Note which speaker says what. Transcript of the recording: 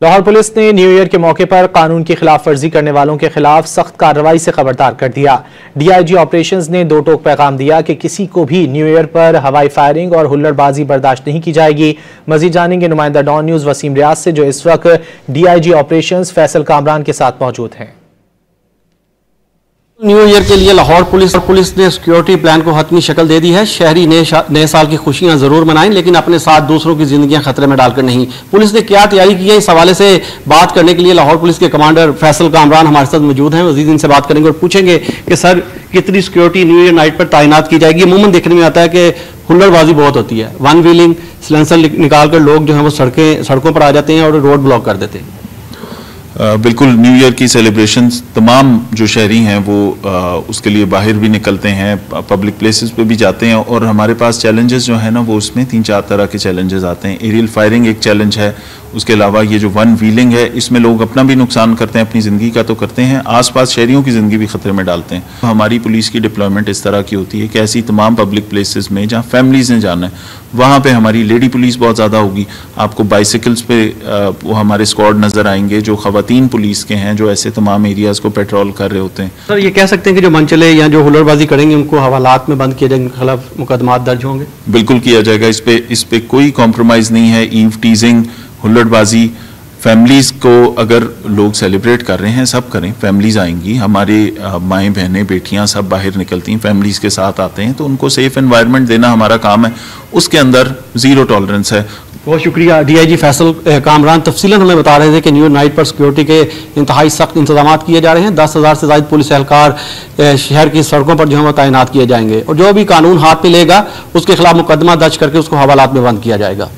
Speaker 1: Lahore police ने new year के मौके पर कानून की खिलाफ वर्जी करने वालों के खिलाफ सख्त कार्रवाई से खबरदार कर दिया। डीआईजी ऑपरेशंस ने दो टोक पैगाम दिया कि किसी को भी न्यू ईयर पर हवाई फायरिंग और हुल्लड़बाजी बर्दाश्त नहीं की जाएगी। मजीद जानेंगे नुमाइंदा डॉन न्यूज वसीम रियाज से, जो इस वक्त डीआईजी ऑपरेशंस फैसल कामरान के साथ मौजूद हैं।
Speaker 2: न्यू ईयर के लिए लाहौर पुलिस ने सिक्योरिटी प्लान को हतमी शक्ल दे दी है। शहरी नए साल की खुशियां जरूर मनाएं, लेकिन अपने साथ दूसरों की जिंदगियां खतरे में डालकर नहीं। पुलिस ने क्या तैयारी की है, इस हवाले से बात करने के लिए लाहौर पुलिस के कमांडर फैसल कामरान हमारे साथ मौजूद हैं। मजीद इनसे बात करेंगे और पूछेंगे कि सर, कितनी सिक्योरिटी न्यू ईयर नाइट पर तैनात की जाएगी। अमूमन देखने में आता है कि हुल्लड़बाजी बहुत होती है, वन व्हीलिंग, सिलेंसर निकाल कर लोग जो है वो सड़कों पर आ जाते हैं और रोड ब्लॉक कर देते हैं।
Speaker 3: बिल्कुल, न्यू ईयर की सेलिब्रेशंस तमाम जो शहरी हैं वो उसके लिए बाहर भी निकलते हैं, पब्लिक प्लेसेस पे भी जाते हैं। और हमारे पास चैलेंजेस जो है ना वो उसमें 3-4 तरह के चैलेंजेस आते हैं। एरियल फायरिंग एक चैलेंज है, उसके अलावा ये जो वन व्हीलिंग है, इसमें लोग अपना भी नुकसान करते हैं, अपनी ज़िंदगी का तो करते हैं, आसपास शहरियों की ज़िंदगी भी खतरे में डालते हैं। हमारी पुलिस की डिप्लॉयमेंट इस तरह की होती है कि ऐसी तमाम पब्लिक प्लेसेस में जहाँ फैमिलीज ने जाना है वहाँ पे हमारी लेडी पुलिस बहुत ज़्यादा होगी। आपको बाइसिकल्स पे वो हमारे स्क्वाड नज़र आएंगे जो ख़वातीन पुलिस के हैं, जो ऐसे तमाम एरियाज़ को पेट्रोल कर रहे होते हैं।
Speaker 2: सर, ये कह सकते हैं कि जो मनचले या जो हुल्लड़बाजी करेंगे उनको हवालात में बंद किए जाएंगे, उनके खिलाफ मुकदमात दर्ज होंगे?
Speaker 3: बिल्कुल किया जाएगा। इस पे कोई कॉम्प्रोमाइज़ नहीं है। ईव टीजिंग, हुल्लड़बाजी, फैमिलीज़ को अगर लोग सेलिब्रेट कर रहे हैं सब करें। फैमिलीज़ आएंगी, हमारे माएँ बहनें बेटियां सब बाहर निकलती हैं, फैमिलीज़ के साथ आते हैं, तो उनको सेफ एनवायरनमेंट देना हमारा काम है। उसके अंदर ज़ीरो टॉलरेंस है।
Speaker 2: बहुत शुक्रिया। डीआईजी फैसल कामरान तफसीलन हमें बता रहे थे कि न्यू ईयर नाइट पर सिक्योरिटी के इंतहाई सख्त इंतजाम किए जा रहे हैं। 10,000 से ज़्यादा पुलिस एहलकार शहर की सड़कों पर जो है वो तैनात किए जाएंगे और जो भी कानून हाथ में लेगा उसके खिलाफ मुकदमा दर्ज करके उसको हवालात में बंद किया जाएगा।